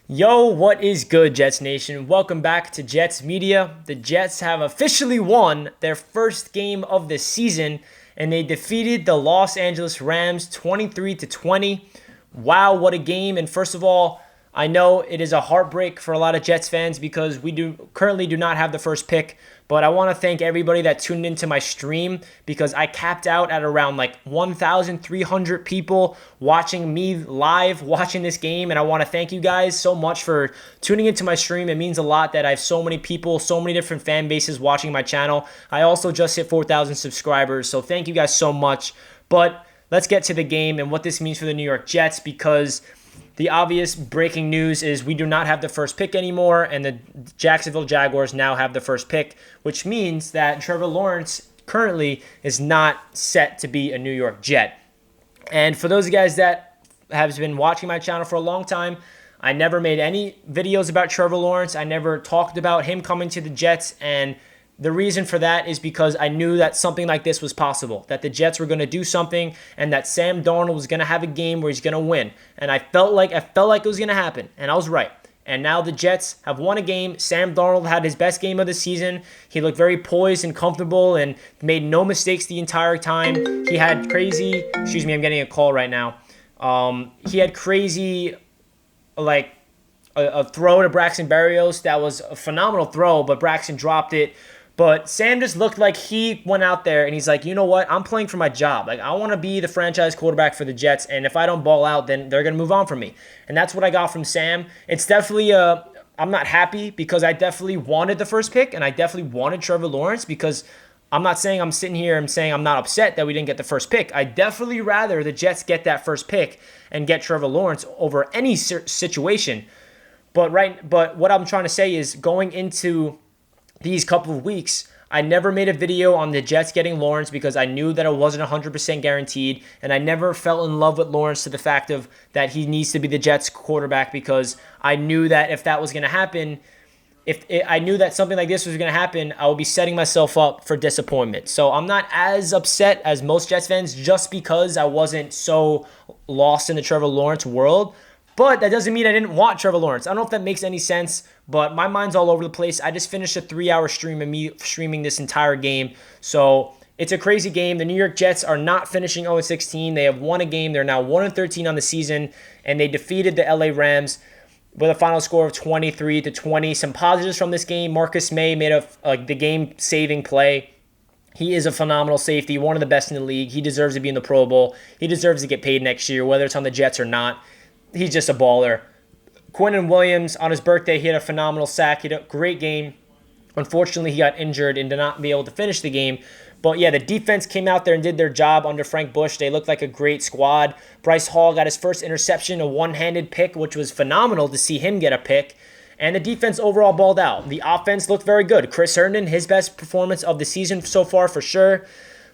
Yo, what is good, Jets Nation? Welcome back to Jets Media. The Jets have officially won their first game of the season, and they defeated the Los Angeles Rams 23 to 20. Wow, what a game. And first of all, I know it is a heartbreak for a lot of Jets fans because we currently do not have the first pick, but I want to thank everybody that tuned into my stream because I capped out at around like 1,300 people watching me live, watching this game, and I want to thank you guys so much for tuning into my stream. It means a lot that I have so many people, so many different fan bases watching my channel. I also just hit 4,000 subscribers, so thank you guys so much. But let's get to the game and what this means for the New York Jets, because the obvious breaking news is we do not have the first pick anymore, and the Jacksonville Jaguars now have the first pick, which means that Trevor Lawrence currently is not set to be a New York Jet. And for those guys that have been watching my channel for a long time, I never made any videos about Trevor Lawrence. I never talked about him coming to the Jets, and the reason for that is because I knew that something like this was possible, that the Jets were going to do something, and that Sam Darnold was going to have a game where he's going to win. And I felt like it was going to happen, and I was right. And now the Jets have won a game. Sam Darnold had his best game of the season. He looked very poised and comfortable and made no mistakes the entire time. He had crazy, excuse me, I'm getting a call right now. He had crazy, like, a throw to Braxton Berrios that was a phenomenal throw, but Braxton dropped it. But Sam just looked like he went out there and he's like, you know what? I'm playing for my job. Like, I want to be the franchise quarterback for the Jets, and if I don't ball out, then they're going to move on from me. And that's what I got from Sam. It's definitely I'm not happy because I definitely wanted the first pick, and I definitely wanted Trevor Lawrence, because I'm not saying I'm sitting here and saying I'm not upset that we didn't get the first pick. I definitely rather the Jets get that first pick and get Trevor Lawrence over any situation. But what I'm trying to say is, going into these couple of weeks, I never made a video on the Jets getting Lawrence because I knew that it wasn't 100% guaranteed, and I never fell in love with Lawrence to the fact of that he needs to be the Jets quarterback, because I knew that if that was going to happen, I knew that something like this was going to happen, I would be setting myself up for disappointment. So I'm not as upset as most Jets fans just because I wasn't so lost in the Trevor Lawrence world. But that doesn't mean I didn't want Trevor Lawrence. I don't know if that makes any sense, but my mind's all over the place. I just finished a 3-hour stream of me streaming this entire game. So it's a crazy game. The New York Jets are not finishing 0-16. They have won a game. They're now 1-13 on the season, and they defeated the LA Rams with a final score of 23 to 20. Some positives from this game: Marcus May made the game-saving play. He is a phenomenal safety, one of the best in the league. He deserves to be in the Pro Bowl. He deserves to get paid next year, whether it's on the Jets or not. He's just a baller. Quinnen Williams, on his birthday, he had a phenomenal sack. He had a great game. Unfortunately, he got injured and did not be able to finish the game. But yeah, the defense came out there and did their job under Frank Bush. They looked like a great squad. Bryce Hall got his first interception, a one-handed pick, which was phenomenal to see him get a pick. And the defense overall balled out. The offense looked very good. Chris Herndon, his best performance of the season so far for sure.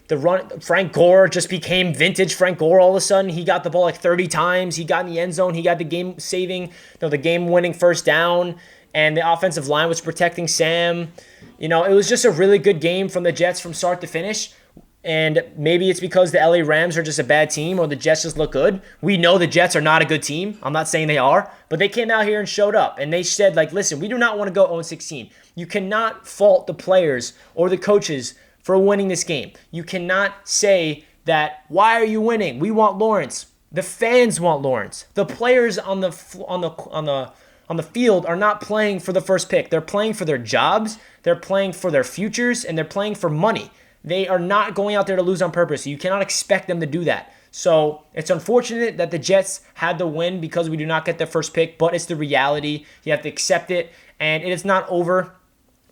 The run, Frank Gore just became vintage Frank Gore all of a sudden. He got the ball like 30 times. He got in the end zone. He got the the game-winning first down, and the offensive line was protecting Sam. It was just a really good game from the Jets from start to finish. And maybe it's because the LA Rams are just a bad team, or the Jets just look good. We know the Jets are not a good team. I'm not saying they are, but they came out here and showed up. And they said, like, listen, we do not want to go 0-16. You cannot fault the players or the coaches for winning this game. You cannot say that, why are you winning? We want Lawrence. The fans want Lawrence. The players on the field are not playing for the first pick. They're playing for their jobs, they're playing for their futures, and they're playing for money. They are not going out there to lose on purpose. You cannot expect them to do that. So it's unfortunate that the Jets had the win because we do not get the first pick, but it's the reality. You have to accept it, and it is not over.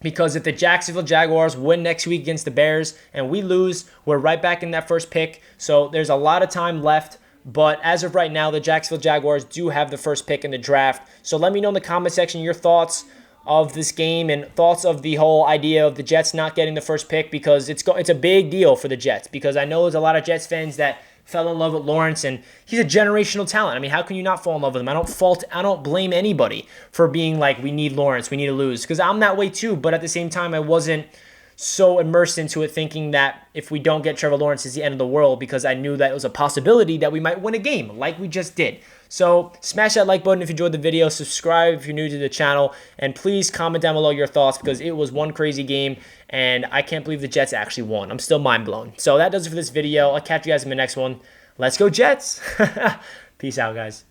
Because if the Jacksonville Jaguars win next week against the Bears and we lose, we're right back in that first pick. So there's a lot of time left. But as of right now, the Jacksonville Jaguars do have the first pick in the draft. So let me know in the comment section your thoughts of this game and thoughts of the whole idea of the Jets not getting the first pick, because it's a big deal for the Jets. Because I know there's a lot of Jets fans that fell in love with Lawrence, and he's a generational talent. I mean, how can you not fall in love with him? I don't blame anybody for being like, we need Lawrence, we need to lose, because I'm that way too. But at the same time, I wasn't so immersed into it thinking that if we don't get Trevor Lawrence, it's the end of the world, because I knew that it was a possibility that we might win a game like we just did. So smash that like button if you enjoyed the video, subscribe if you're new to the channel, and please comment down below your thoughts, because it was one crazy game and I can't believe the Jets actually won. I'm still mind blown. So that does it for this video. I'll catch you guys in the next one. Let's go Jets. Peace out, guys.